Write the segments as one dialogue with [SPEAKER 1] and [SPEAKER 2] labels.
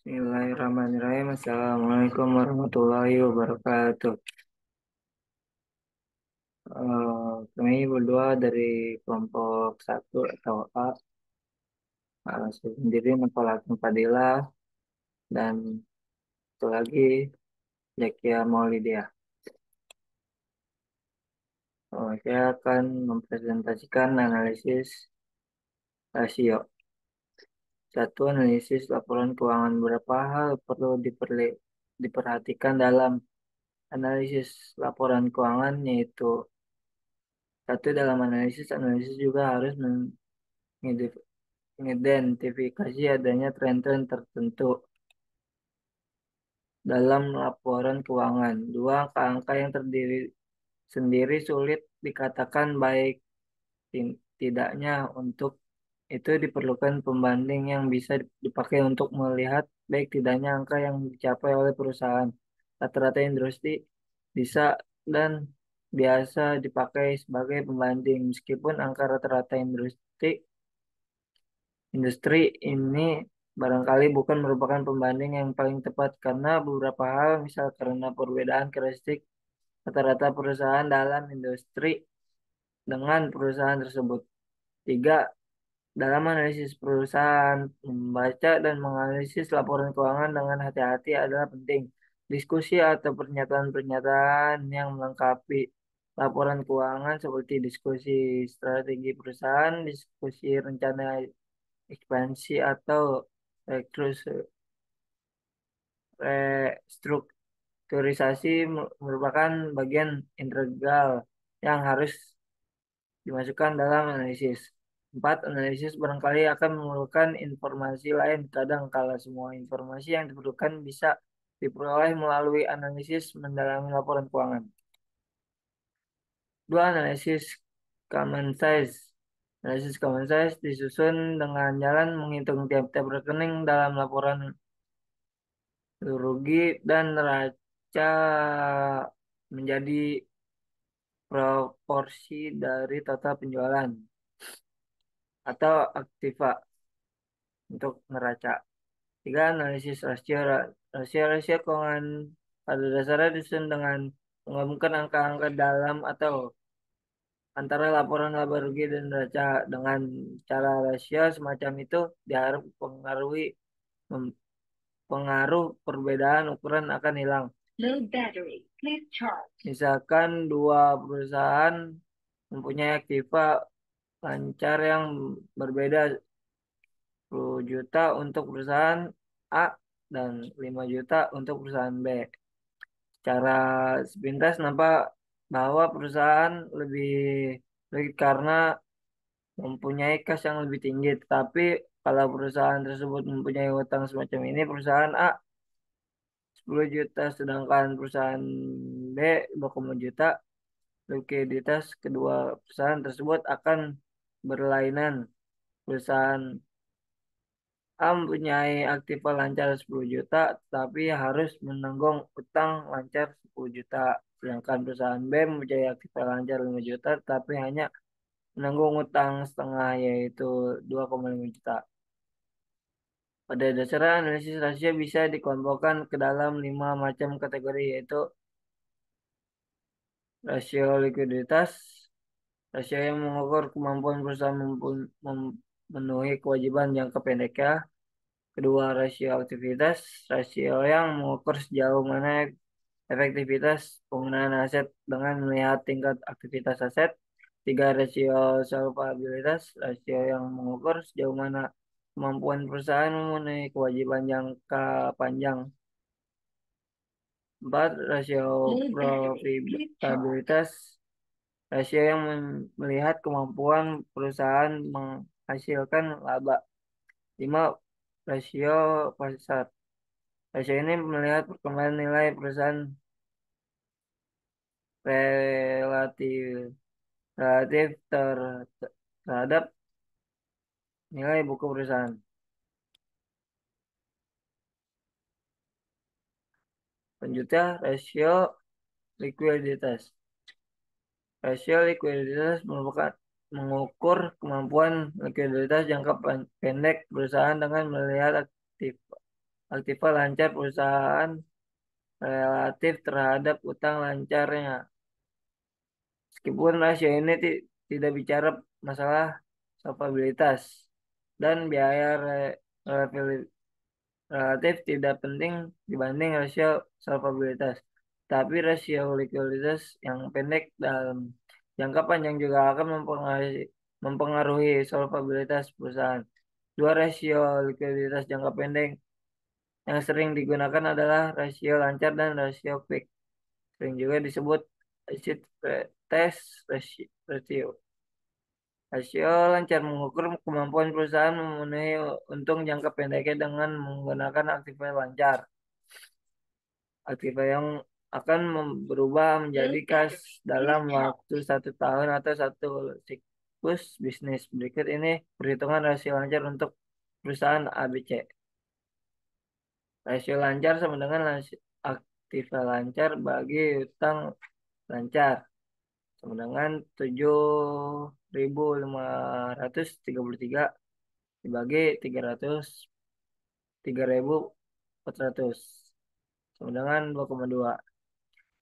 [SPEAKER 1] Bismillahirrahmanirrahim. Assalamualaikum warahmatullahi wabarakatuh. Kami berdua dari kelompok satu atau A. Saya sendiri Nurfalatin Fadilah dan satu lagi Zakia Maulidia. Saya akan mempresentasikan analisis rasio. Satu, analisis laporan keuangan. Berapa hal perlu diperhatikan dalam analisis laporan keuangan, yaitu satu, dalam analisis juga harus mengidentifikasi adanya tren-tren tertentu dalam laporan keuangan. Dua, angka-angka yang terdiri sendiri sulit dikatakan baik tidaknya. Untuk itu diperlukan pembanding yang bisa dipakai untuk melihat baik tidaknya angka yang dicapai oleh perusahaan. Rata-rata industri bisa dan biasa dipakai sebagai pembanding, meskipun angka rata-rata industri ini barangkali bukan merupakan pembanding yang paling tepat karena beberapa hal, misal karena perbedaan karakteristik rata-rata perusahaan dalam industri dengan perusahaan tersebut. Tiga, dalam analisis perusahaan, membaca dan menganalisis laporan keuangan dengan hati-hati adalah penting. Diskusi atau pernyataan-pernyataan yang melengkapi laporan keuangan seperti diskusi strategi perusahaan, diskusi rencana ekspansi atau restrukturisasi merupakan bagian integral yang harus dimasukkan dalam analisis. Empat, analisis barangkali akan memerlukan informasi lain. Kadang kala semua informasi yang diperlukan bisa diperoleh melalui analisis mendalami laporan keuangan. Dua, analisis common size. Analisis common size disusun dengan jalan menghitung tiap-tiap rekening dalam laporan rugi dan neraca menjadi proporsi dari total penjualan atau aktiva untuk neraca. Tiga, analisis rasio. Rasio keuangan pada dasarnya disusun dengan menggabungkan angka-angka dalam atau antara laporan laba rugi dan neraca. Dengan cara rasio semacam itu diharap pengaruh perbedaan ukuran akan hilang. Low battery, please charge. Misalkan dua perusahaan mempunyai aktiva lancar yang berbeda, 10 juta untuk perusahaan A dan 5 juta untuk perusahaan B. Secara sepintas nampak bahwa perusahaan lebih karena mempunyai kas yang lebih tinggi. Tetapi kalau perusahaan tersebut mempunyai utang semacam ini, perusahaan A 10 juta, sedangkan perusahaan B 20 juta, likuiditas kedua perusahaan tersebut akan berlainan. Perusahaan A mempunyai aktiva lancar 10 juta, tapi harus menanggung utang lancar 10 juta. Sedangkan perusahaan B mempunyai aktiva lancar 5 juta, tapi hanya menanggung utang setengah, yaitu 2,5 juta. Pada dasarnya, analisis rasio bisa dikelompokkan ke dalam 5 macam kategori, yaitu rasio likuiditas, rasio yang mengukur kemampuan perusahaan memenuhi kewajiban jangka pendek. Kedua, rasio aktivitas, rasio yang mengukur sejauh mana efektivitas penggunaan aset dengan melihat tingkat aktivitas aset. Tiga, rasio solvabilitas, rasio yang mengukur sejauh mana kemampuan perusahaan memenuhi kewajiban jangka panjang. Empat, rasio profitabilitas, rasio yang melihat kemampuan perusahaan menghasilkan laba. Lima, rasio pasar. Rasio ini melihat perkembangan nilai perusahaan relatif relatif terhadap nilai buku perusahaan. Selanjutnya, rasio likuiditas. Rasio likuiditas merupakan mengukur kemampuan likuiditas jangka pendek perusahaan dengan melihat aktif aktiva lancar perusahaan relatif terhadap utang lancarnya. Meskipun rasio ini tidak bicara masalah solvabilitas dan biaya relatif tidak penting dibanding rasio solvabilitas. Tapi rasio likuiditas yang pendek dalam jangka panjang juga akan mempengaruhi solvabilitas perusahaan. Dua rasio likuiditas jangka pendek yang sering digunakan adalah rasio lancar dan rasio quick. Sering juga disebut exit test ratio. Rasio lancar mengukur kemampuan perusahaan memenuhi untung jangka pendeknya dengan menggunakan aktivitas lancar. Aktiva yang akan berubah menjadi kas dalam waktu 1 tahun atau satu siklus bisnis. Berikut ini perhitungan rasio lancar untuk perusahaan ABC. Rasio lancar sama dengan aktiva lancar bagi utang lancar sama dengan 7.533 dibagi 303.400 sama dengan 2,2.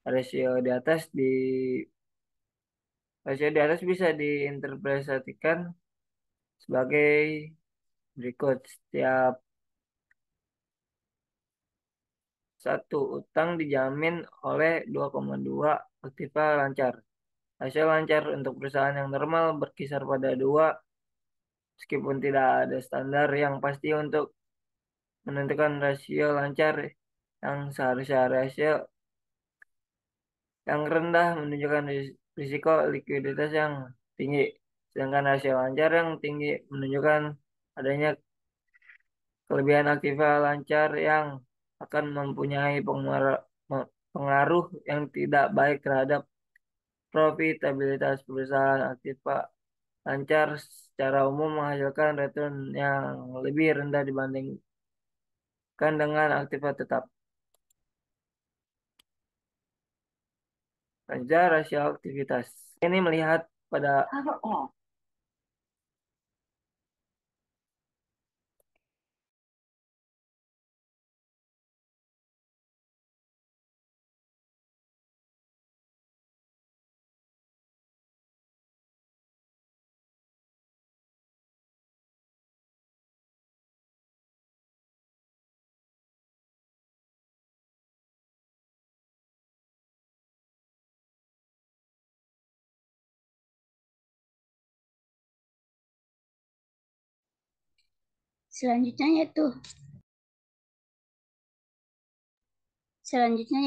[SPEAKER 1] Rasio di atas di Rasio di atas bisa diinterpretasikan sebagai berikut. Setiap satu utang dijamin oleh 2,2 aktiva lancar. Rasio lancar untuk perusahaan yang normal berkisar pada 2, meskipun tidak ada standar yang pasti untuk menentukan rasio lancar yang seharusnya. Rasio yang rendah menunjukkan risiko likuiditas yang tinggi, sedangkan rasio lancar yang tinggi menunjukkan adanya kelebihan aktiva lancar yang akan mempunyai pengaruh yang tidak baik terhadap profitabilitas perusahaan. Aktiva lancar secara umum menghasilkan return yang lebih rendah dibandingkan dengan aktiva tetap. Kerja rasio aktivitas. Ini melihat pada
[SPEAKER 2] Selanjutnya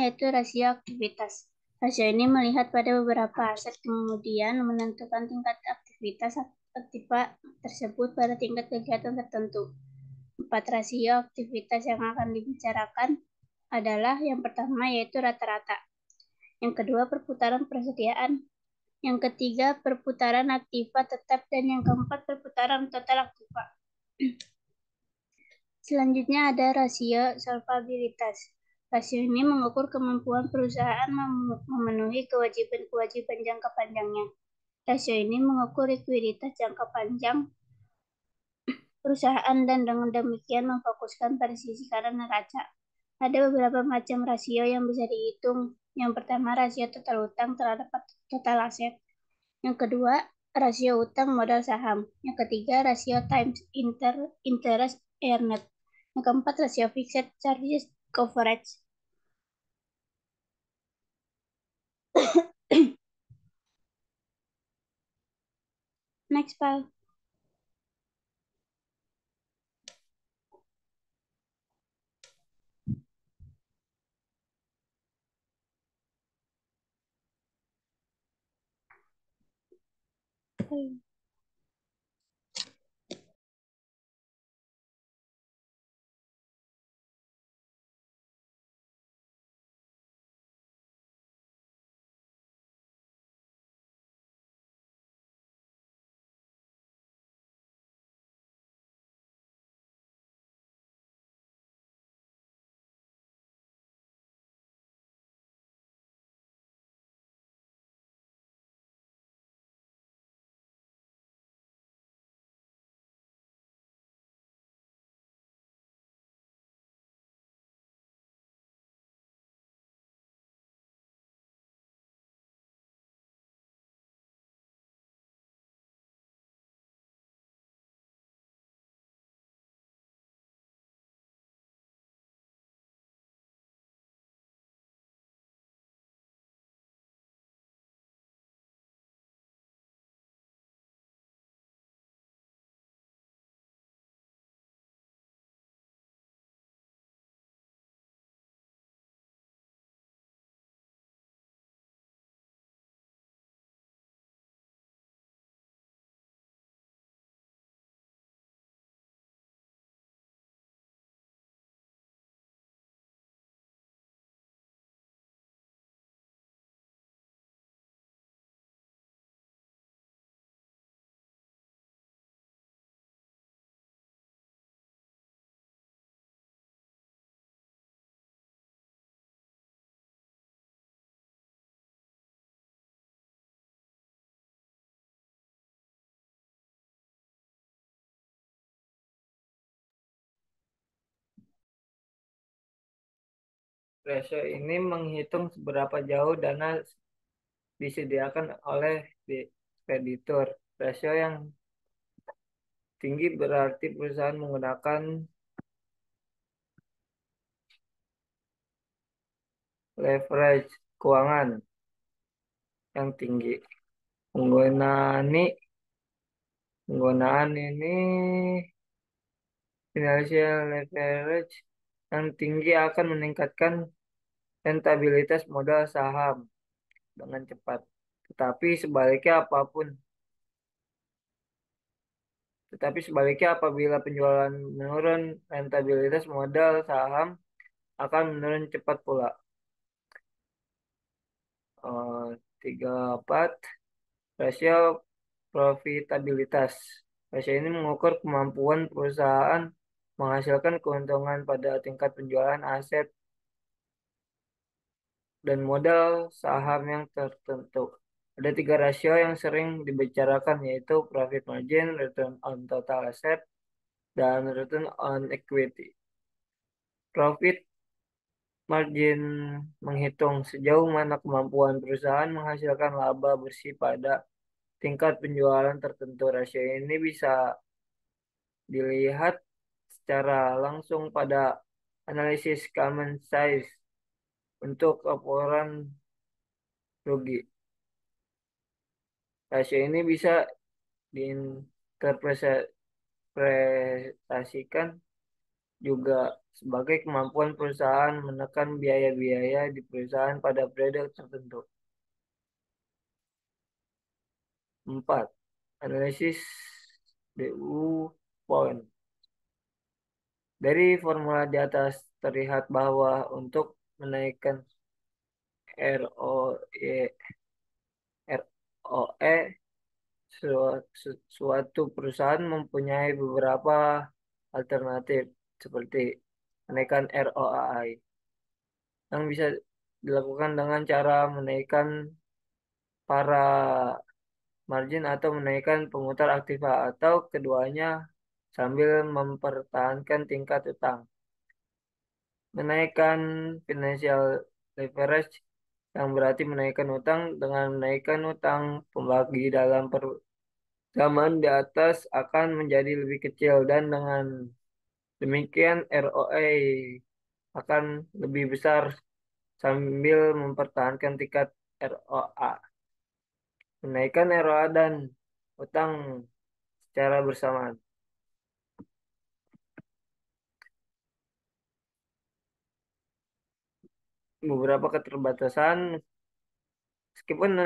[SPEAKER 2] yaitu rasio aktivitas. Rasio ini melihat pada beberapa aset kemudian menentukan tingkat aktivitas aktiva tersebut pada tingkat kegiatan tertentu. 4 rasio aktivitas yang akan dibicarakan adalah yang pertama yaitu rata-rata, yang kedua perputaran persediaan, yang ketiga perputaran aktiva tetap, dan yang keempat perputaran total aktiva. Selanjutnya ada rasio solvabilitas. Rasio ini mengukur kemampuan perusahaan memenuhi kewajiban-kewajiban jangka panjangnya. Rasio ini mengukur likuiditas jangka panjang perusahaan dan dengan demikian memfokuskan pada sisi kanan neraca. Ada beberapa macam rasio yang bisa dihitung. Yang pertama, rasio total utang terhadap total aset. Yang kedua, rasio utang modal saham. Yang ketiga, rasio times interest earned. Yang keempat, rasio fixed charges coverage. Next, Pal.
[SPEAKER 1] Rasio ini menghitung seberapa jauh dana disediakan oleh kreditur. Rasio yang tinggi berarti perusahaan menggunakan leverage keuangan yang tinggi. Penggunaan ini financial leverage yang tinggi akan meningkatkan rentabilitas modal saham dengan cepat. Tetapi sebaliknya apapun, tetapi sebaliknya apabila penjualan menurun, rentabilitas modal saham akan menurun cepat pula. 34 rasio profitabilitas. Rasio ini mengukur kemampuan perusahaan menghasilkan keuntungan pada tingkat penjualan aset dan modal saham yang tertentu. Ada tiga rasio yang sering dibicarakan yaitu profit margin, return on total asset, dan return on equity. Profit margin menghitung sejauh mana kemampuan perusahaan menghasilkan laba bersih pada tingkat penjualan tertentu. Rasio ini bisa dilihat secara langsung pada analisis common size untuk laporan rugi. Rasio ini bisa diinterpretasikan juga sebagai kemampuan perusahaan menekan biaya-biaya di perusahaan pada periode tertentu. 4. Analisis DU point. Dari formula di atas terlihat bahwa untuk menaikkan ROE ROE suatu perusahaan mempunyai beberapa alternatif seperti menaikkan ROAI yang bisa dilakukan dengan cara menaikkan para margin atau menaikkan pemutar aktiva atau keduanya sambil mempertahankan tingkat utang. Menaikkan financial leverage yang berarti menaikkan utang dengan menaikkan utang pembagi dalam zaman di atas akan menjadi lebih kecil dan dengan demikian ROA akan lebih besar sambil mempertahankan tingkat ROA. Menaikkan ROA dan utang secara bersamaan. Beberapa keterbatasan, meskipun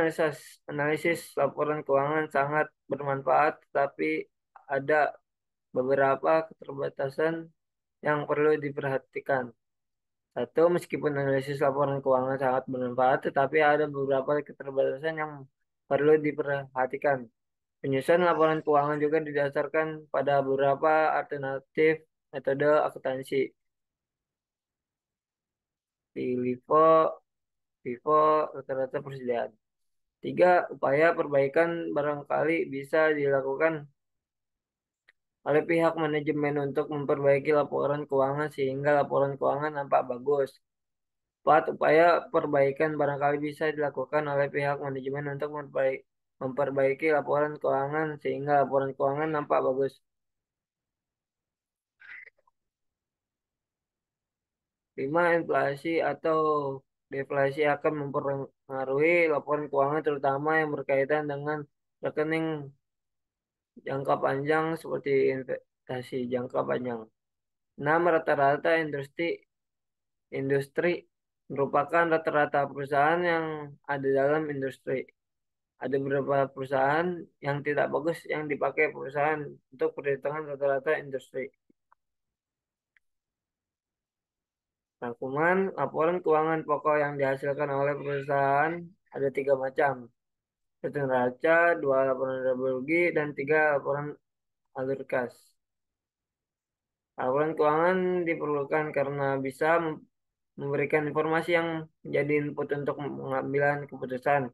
[SPEAKER 1] analisis laporan keuangan sangat bermanfaat, tetapi ada beberapa keterbatasan yang perlu diperhatikan. Satu, meskipun analisis laporan keuangan sangat bermanfaat, tetapi ada beberapa keterbatasan yang perlu diperhatikan. Penyusunan laporan keuangan juga didasarkan pada beberapa alternatif metode akuntansi. LIFO, FIFO, rata-rata persediaan. 3. Upaya perbaikan barangkali bisa dilakukan oleh pihak manajemen untuk memperbaiki laporan keuangan sehingga laporan keuangan nampak bagus. 4. Upaya perbaikan barangkali bisa dilakukan oleh pihak manajemen untuk memperbaiki laporan keuangan sehingga laporan keuangan nampak bagus. 5. Inflasi atau deflasi akan mempengaruhi laporan keuangan terutama yang berkaitan dengan rekening jangka panjang seperti investasi jangka panjang. 6. Rata-rata industri merupakan rata-rata perusahaan yang ada dalam industri. Ada beberapa perusahaan yang tidak bagus yang dipakai perusahaan untuk perhitungan rata-rata industri. Rangkuman laporan keuangan pokok yang dihasilkan oleh perusahaan ada 3 macam. Satu neraca, 2 laporan laba rugi, dan 3 laporan alur kas. Laporan keuangan diperlukan karena bisa memberikan informasi yang menjadi input untuk pengambilan keputusan.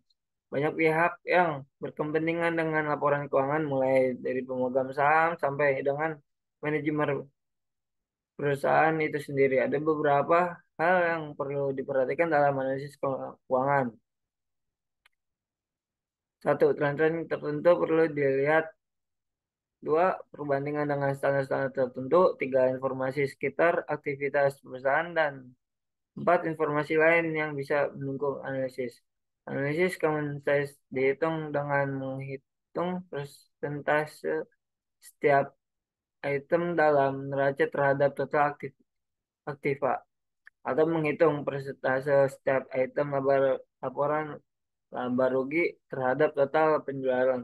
[SPEAKER 1] Banyak pihak yang berkepentingan dengan laporan keuangan mulai dari pemegang saham sampai dengan manajemen perusahaan itu sendiri. Ada beberapa hal yang perlu diperhatikan dalam analisis keuangan. Satu, tren-tren tertentu perlu dilihat. Dua, perbandingan dengan standar-standar tertentu. Tiga, informasi sekitar aktivitas perusahaan. Dan empat, informasi lain yang bisa mendukung analisis. Analisis common size dihitung dengan menghitung persentase setiap item dalam neraca terhadap total aktiva, atau menghitung persentase setiap item laporan laba rugi terhadap total penjualan.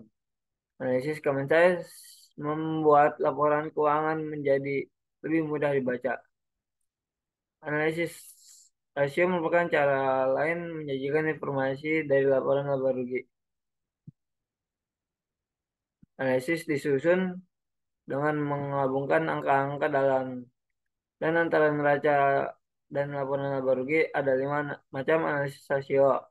[SPEAKER 1] Analisis common size membuat laporan keuangan menjadi lebih mudah dibaca. Analisis rasio merupakan cara lain menyajikan informasi dari laporan laba rugi. Analisis disusun dengan menggabungkan angka-angka dalam dan antara neraca dan laporan laba rugi. Ada 5 macam analisis rasio.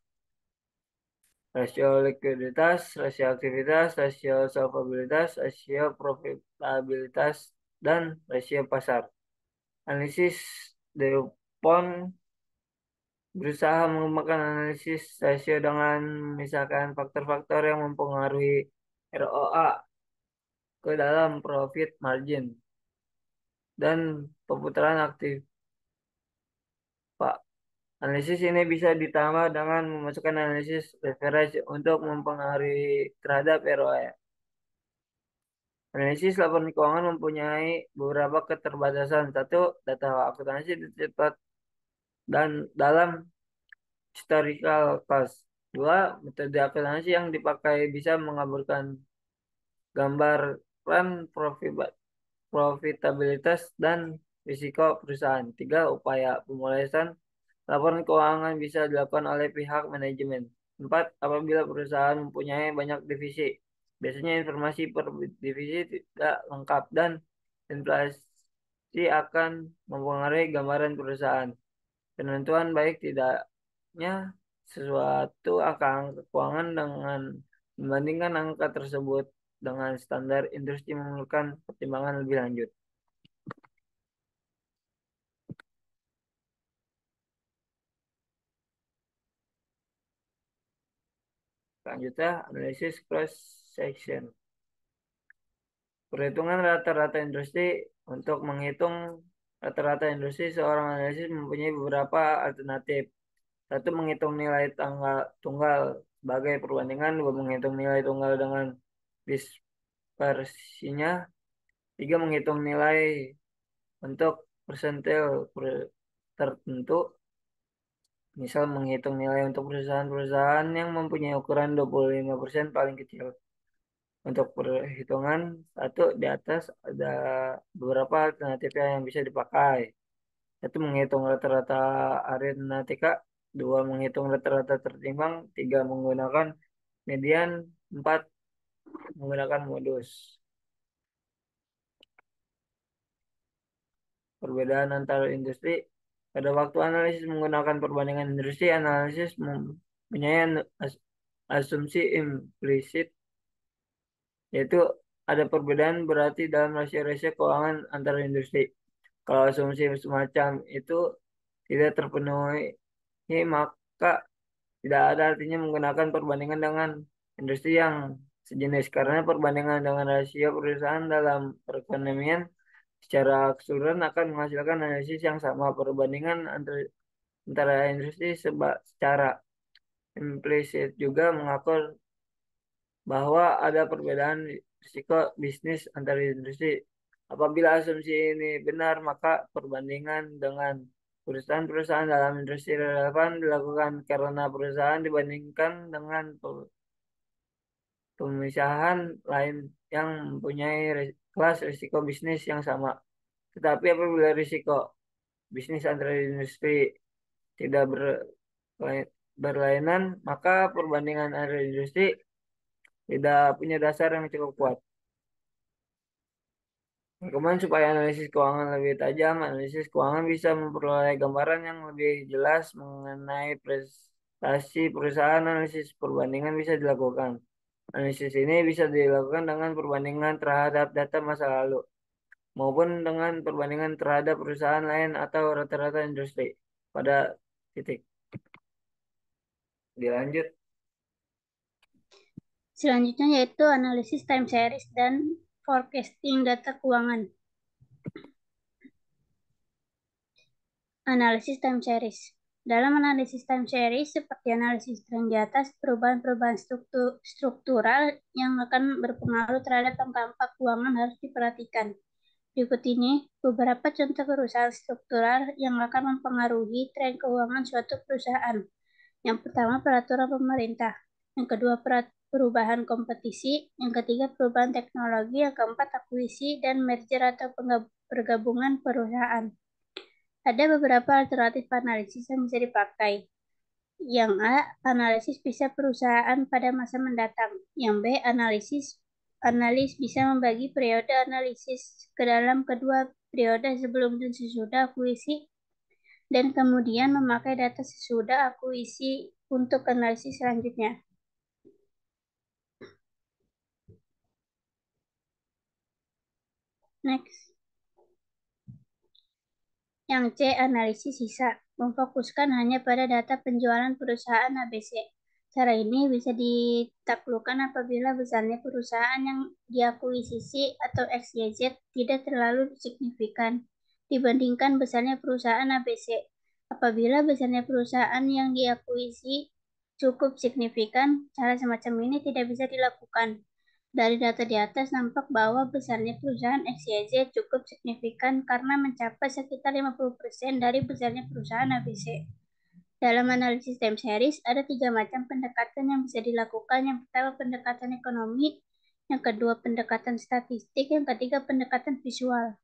[SPEAKER 1] Rasio likuiditas, rasio aktivitas, rasio solvabilitas, rasio profitabilitas, dan rasio pasar. Analisis DuPont berusaha mengembangkan analisis rasio dengan memisahkan faktor-faktor yang mempengaruhi ROA ke dalam profit margin dan perputaran aktif. Pak, analisis ini bisa ditambah dengan memasukkan analisis leverage untuk mempengaruhi terhadap ROI. Analisis laporan keuangan mempunyai beberapa keterbatasan. Satu, data akuntansi cepat dan dalam historical cost. Dua, metode akuntansi yang dipakai bisa mengaburkan gambaran profitabilitas dan risiko perusahaan. Tiga, upaya pemulihan laporan keuangan bisa dilakukan oleh pihak manajemen. Empat, apabila perusahaan mempunyai banyak divisi, biasanya informasi per divisi tidak lengkap dan inflasi akan mempengaruhi gambaran perusahaan. Penentuan baik tidaknya sesuatu angka-angka keuangan dengan membandingkan angka tersebut dengan standar industri memerlukan pertimbangan lebih lanjut. Selanjutnya, analisis cross section. Perhitungan rata-rata industri. Untuk menghitung rata-rata industri, seorang analisis mempunyai beberapa alternatif. Satu, menghitung nilai tunggal sebagai perbandingan. Dua, menghitung nilai tunggal dengan dispersinya. Tiga, menghitung nilai untuk persentil tertentu. Misal menghitung nilai untuk perusahaan-perusahaan yang mempunyai ukuran 25% paling kecil. Untuk perhitungan satu di atas ada beberapa alternatif yang bisa dipakai. Satu, menghitung rata-rata aritmatika. Dua, menghitung rata-rata tertimbang. Tiga, menggunakan median. Empat, menggunakan modus. Perbedaan antara industri. Pada waktu analisis menggunakan perbandingan industri, analisis mempunyai asumsi implisit, yaitu ada perbedaan berarti dalam rasio-rasio keuangan antara industri. Kalau asumsi semacam itu tidak terpenuhi, maka tidak ada artinya menggunakan perbandingan dengan industri yang sejenis, karena perbandingan dengan rasio perusahaan dalam perekonomian secara keseluruhan akan menghasilkan analisis yang sama. Perbandingan antara industri secara implisit juga mengatur bahwa ada perbedaan risiko bisnis antar industri. Apabila asumsi ini benar, maka perbandingan dengan perusahaan-perusahaan dalam industri relevan dilakukan karena perusahaan dibandingkan dengan pemisahan lain yang mempunyai kelas risiko bisnis yang sama. Tetapi apabila risiko bisnis antar industri tidak berlainan, maka perbandingan antar industri tidak punya dasar yang cukup kuat. Kemudian supaya analisis keuangan lebih tajam, analisis keuangan bisa memperoleh gambaran yang lebih jelas mengenai prestasi perusahaan. Analisis perbandingan bisa dilakukan. Analisis ini bisa dilakukan dengan perbandingan terhadap data masa lalu. maupun dengan perbandingan terhadap perusahaan lain atau rata-rata industri pada titik. Dilanjut.
[SPEAKER 2] Selanjutnya yaitu analisis time series dan forecasting data keuangan. Analisis time series. Dalam analisis time series, seperti analisis tren di atas, perubahan-perubahan struktural yang akan berpengaruh terhadap angka-angka keuangan harus diperhatikan. Berikut ini beberapa contoh perusahaan struktural yang akan mempengaruhi tren keuangan suatu perusahaan. Yang pertama, peraturan pemerintah. Yang kedua, perubahan kompetisi. Yang ketiga, perubahan teknologi. Yang keempat, akuisisi dan merger atau pergabungan perusahaan. Ada beberapa alternatif analisis yang bisa dipakai. Yang A, analisis bisa perusahaan pada masa mendatang. Yang B, analis bisa membagi periode analisis ke dalam kedua periode sebelum dan sesudah akuisisi dan kemudian memakai data sesudah akuisisi untuk analisis selanjutnya. Next. Yang C, analisis sisa, memfokuskan hanya pada data penjualan perusahaan ABC. Cara ini bisa ditaklukkan apabila besarnya perusahaan yang diakuisisi atau XYZ tidak terlalu signifikan dibandingkan besarnya perusahaan ABC. Apabila besarnya perusahaan yang diakuisisi cukup signifikan, cara semacam ini tidak bisa dilakukan. Dari data di atas nampak bahwa besarnya perusahaan XYZ cukup signifikan karena mencapai sekitar 50% dari besarnya perusahaan ABC. Dalam analisis time series, ada 3 macam pendekatan yang bisa dilakukan. Yang pertama, pendekatan ekonomi. Yang kedua, pendekatan statistik. Yang ketiga, pendekatan visual.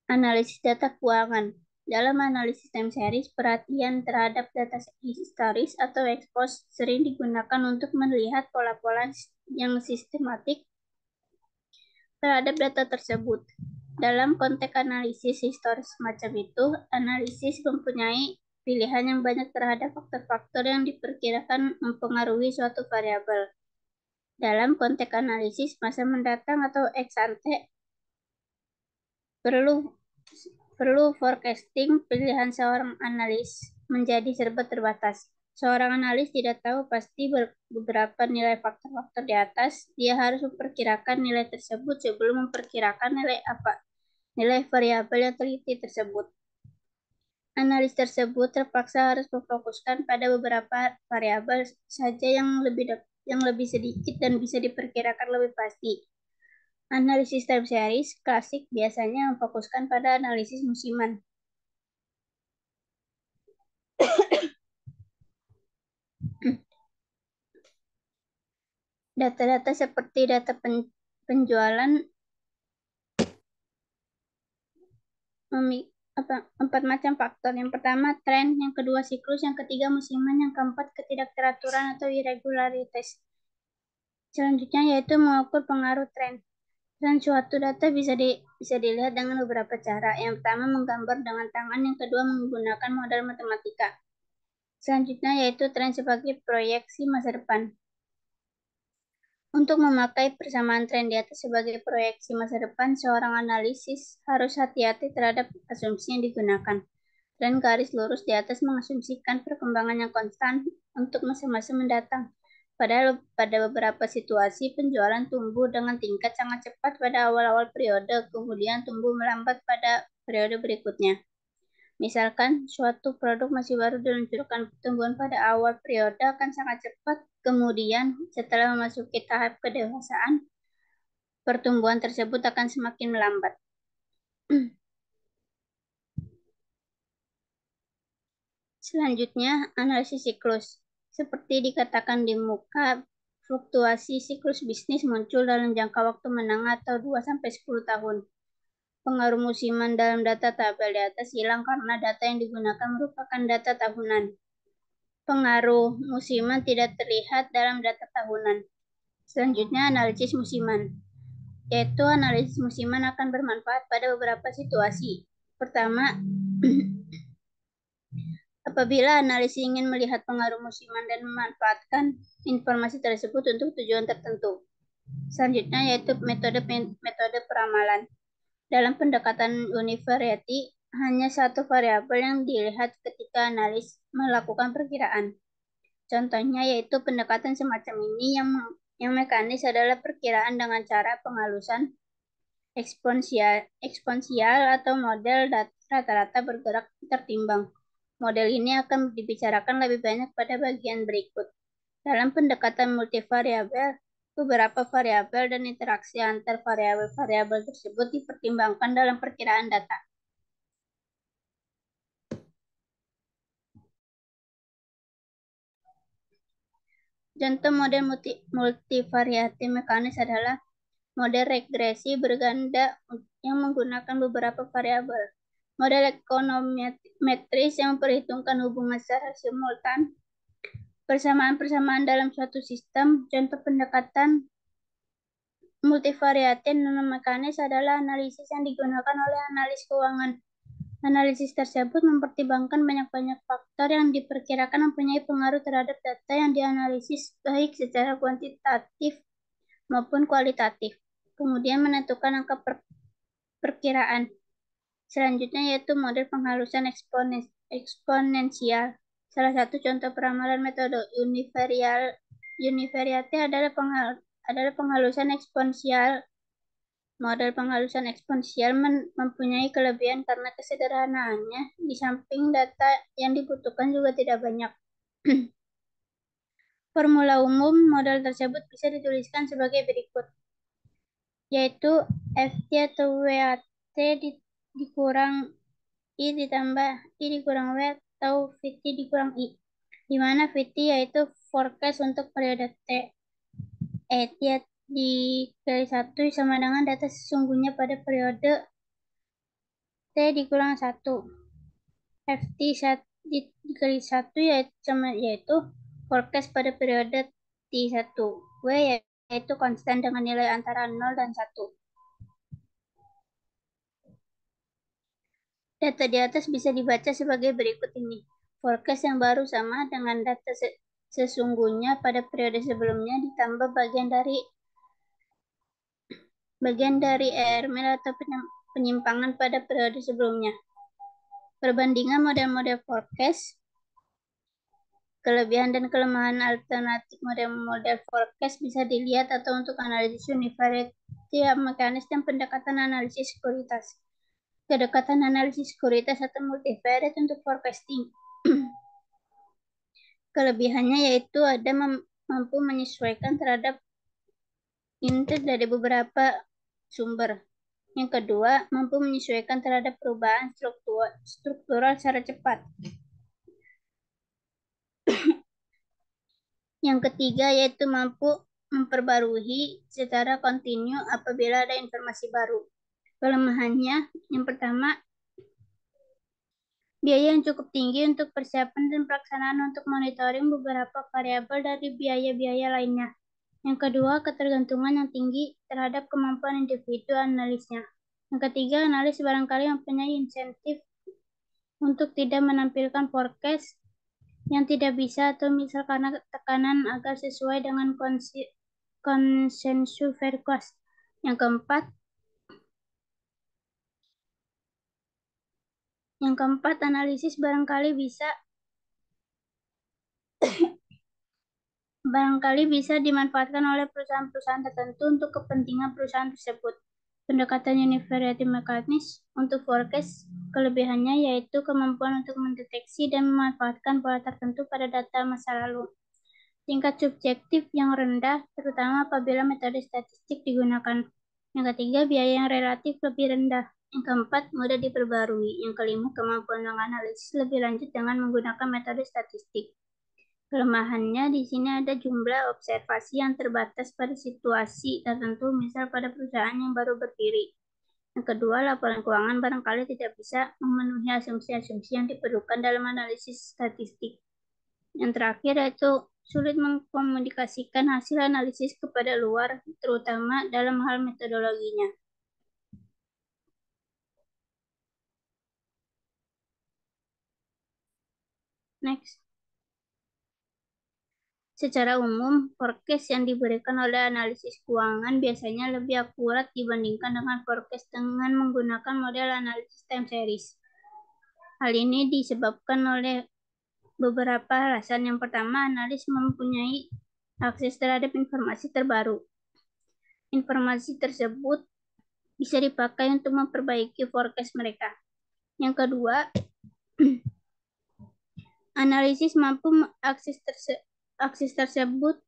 [SPEAKER 2] Analisis data keuangan. Dalam analisis time series, perhatian terhadap data historis atau expose sering digunakan untuk melihat pola-pola yang sistematik terhadap data tersebut. Dalam konteks analisis historis semacam itu, analisis mempunyai pilihan yang banyak terhadap faktor-faktor yang diperkirakan mempengaruhi suatu variabel. Dalam konteks analisis masa mendatang atau ex ante, perlu forecasting. Pilihan seorang analis menjadi serba terbatas. Seorang analis tidak tahu pasti beberapa nilai faktor-faktor di atas. Dia harus memperkirakan nilai tersebut sebelum memperkirakan nilai variabel yang teliti tersebut. Analis tersebut terpaksa harus memfokuskan pada beberapa variabel saja yang lebih sedikit dan bisa diperkirakan lebih pasti. Analisis time series klasik biasanya memfokuskan pada analisis musiman. Data-data seperti data penjualan empat macam faktor. Yang pertama, tren. Yang kedua, siklus. Yang ketiga, musiman. Yang keempat, ketidakteraturan atau irregularitas. Selanjutnya yaitu mengukur pengaruh tren. Dan suatu data bisa dilihat dengan beberapa cara. Yang pertama, menggambar dengan tangan. Yang kedua, menggunakan model matematika. Selanjutnya yaitu tren sebagai proyeksi masa depan. Untuk memakai persamaan tren di atas sebagai proyeksi masa depan, seorang analisis harus hati-hati terhadap asumsi yang digunakan. Tren garis lurus di atas mengasumsikan perkembangan yang konstan untuk masa-masa mendatang. Padahal pada beberapa situasi penjualan tumbuh dengan tingkat sangat cepat pada awal-awal periode, kemudian tumbuh melambat pada periode berikutnya. Misalkan, suatu produk masih baru diluncurkan, pertumbuhan pada awal periode akan sangat cepat, kemudian setelah memasuki tahap kedewasaan, pertumbuhan tersebut akan semakin melambat. Selanjutnya, analisis siklus. Seperti dikatakan di muka, fluktuasi siklus bisnis muncul dalam jangka waktu menengah atau 2-10 tahun. Pengaruh musiman dalam data tabel di atas hilang karena data yang digunakan merupakan data tahunan. Pengaruh musiman tidak terlihat dalam data tahunan. Selanjutnya, analisis musiman. Yaitu analisis musiman akan bermanfaat pada beberapa situasi. Pertama, apabila analis ingin melihat pengaruh musiman dan memanfaatkan informasi tersebut untuk tujuan tertentu. Selanjutnya yaitu metode peramalan. Dalam pendekatan univariati, hanya satu variabel yang dilihat ketika analis melakukan perkiraan. Contohnya yaitu pendekatan semacam ini yang mekanis adalah perkiraan dengan cara penghalusan eksponensial atau model rata-rata bergerak tertimbang. Model ini akan dibicarakan lebih banyak pada bagian berikut. Dalam pendekatan multivariabel, beberapa variabel dan interaksi antar variabel-variabel tersebut dipertimbangkan dalam perkiraan data. Contoh model multivariati mekanis adalah model regresi berganda yang menggunakan beberapa variabel. Model ekonometris yang memperhitungkan hubungan secara simultan. Persamaan-persamaan dalam suatu sistem. Contoh pendekatan multivariati non-mekanis adalah analisis yang digunakan oleh analis keuangan. Analisis tersebut mempertimbangkan banyak-banyak faktor yang diperkirakan mempunyai pengaruh terhadap data yang dianalisis baik secara kuantitatif maupun kualitatif. Kemudian menentukan angka perkiraan. Selanjutnya yaitu model penghalusan eksponensial. Salah satu contoh peramalan metode univariati adalah penghalusan eksponensial. Model penghalusan eksponensial mempunyai kelebihan karena kesederhanaannya, di samping data yang dibutuhkan juga tidak banyak. Formula umum model tersebut bisa dituliskan sebagai berikut, yaitu Ft atau WAT dikurang I ditambah I dikurang W atau Vt dikurang I, di mana Vt yaitu forecast untuk periode T. T dikali 1 sama dengan data sesungguhnya pada periode T dikurang 1. Ft dikali 1 yaitu forecast pada periode T1. W yaitu konstan dengan nilai antara 0 dan 1. Data di atas bisa dibaca sebagai berikut ini. Forecast yang baru sama dengan data sesungguhnya pada periode sebelumnya ditambah bagian dari ERML atau penyimpangan pada periode sebelumnya. Perbandingan model-model forecast, kelebihan dan kelemahan alternatif model-model forecast bisa dilihat atau untuk analisis univariati mekanis dan pendekatan analisis sekuritas. Kedekatan analisis sekuritas atau multivariate untuk forecasting. Kelebihannya yaitu ada mampu menyesuaikan terhadap input dari beberapa sumber. Yang kedua, mampu menyesuaikan terhadap perubahan struktural secara cepat. Yang ketiga yaitu mampu memperbarui secara kontinu apabila ada informasi baru. Kelemahannya, yang pertama, biaya yang cukup tinggi untuk persiapan dan pelaksanaan untuk monitoring beberapa variabel dari biaya-biaya lainnya. Yang kedua, ketergantungan yang tinggi terhadap kemampuan individu analisnya. Yang ketiga, analis barangkali mempunyai insentif untuk tidak menampilkan forecast yang tidak bisa atau misal karena tekanan agar sesuai dengan konsensus forecast. Yang keempat, analisis barangkali bisa dimanfaatkan oleh perusahaan-perusahaan tertentu untuk kepentingan perusahaan tersebut. Pendekatan univariate mekanis untuk forecast, kelebihannya yaitu kemampuan untuk mendeteksi dan memanfaatkan pola tertentu pada data masa lalu. Tingkat subjektif yang rendah, terutama apabila metode statistik digunakan. Yang ketiga, biaya yang relatif lebih rendah. Yang keempat, mudah diperbarui. Yang kelima, kemampuan menganalisis lebih lanjut dengan menggunakan metode statistik. Kelemahannya di sini ada jumlah observasi yang terbatas pada situasi tertentu, misal pada perusahaan yang baru berdiri. Yang kedua, laporan keuangan barangkali tidak bisa memenuhi asumsi-asumsi yang diperlukan dalam analisis statistik. Yang terakhir yaitu sulit mengkomunikasikan hasil analisis kepada luar, terutama dalam hal metodologinya. Next. Secara umum, forecast yang diberikan oleh analisis keuangan biasanya lebih akurat dibandingkan dengan forecast dengan menggunakan model analisis time series. Hal ini disebabkan oleh beberapa alasan. Yang pertama, analis mempunyai akses terhadap informasi terbaru. Informasi tersebut bisa dipakai untuk memperbaiki forecast mereka. Yang kedua, analisis mampu akses tersebut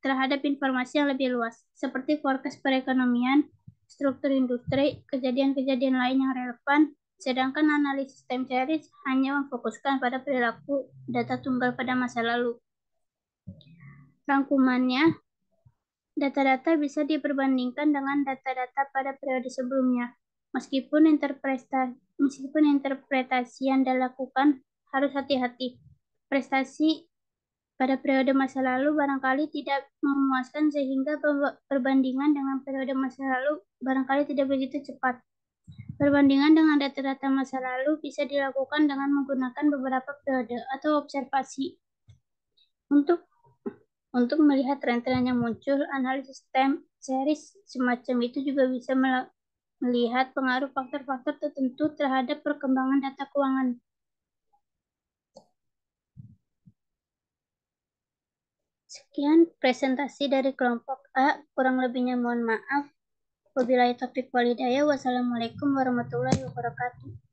[SPEAKER 2] terhadap informasi yang lebih luas, seperti forecast perekonomian, struktur industri, kejadian-kejadian lain yang relevan, sedangkan analisis time series hanya memfokuskan pada perilaku data tunggal pada masa lalu. Rangkumannya, data-data bisa diperbandingkan dengan data-data pada periode sebelumnya. Meskipun interpretasi yang dilakukan harus hati-hati. Prestasi pada periode masa lalu barangkali tidak memuaskan sehingga perbandingan dengan periode masa lalu barangkali tidak begitu cepat. Perbandingan dengan data-data masa lalu bisa dilakukan dengan menggunakan beberapa periode atau observasi. Untuk melihat tren-tren yang muncul, analisis time series semacam itu juga bisa melihat pengaruh faktor-faktor tertentu terhadap perkembangan data keuangan. Sekian presentasi dari kelompok A, kurang lebihnya mohon maaf. Wabillahi taufiq walhidayah. Wassalamualaikum warahmatullahi wabarakatuh.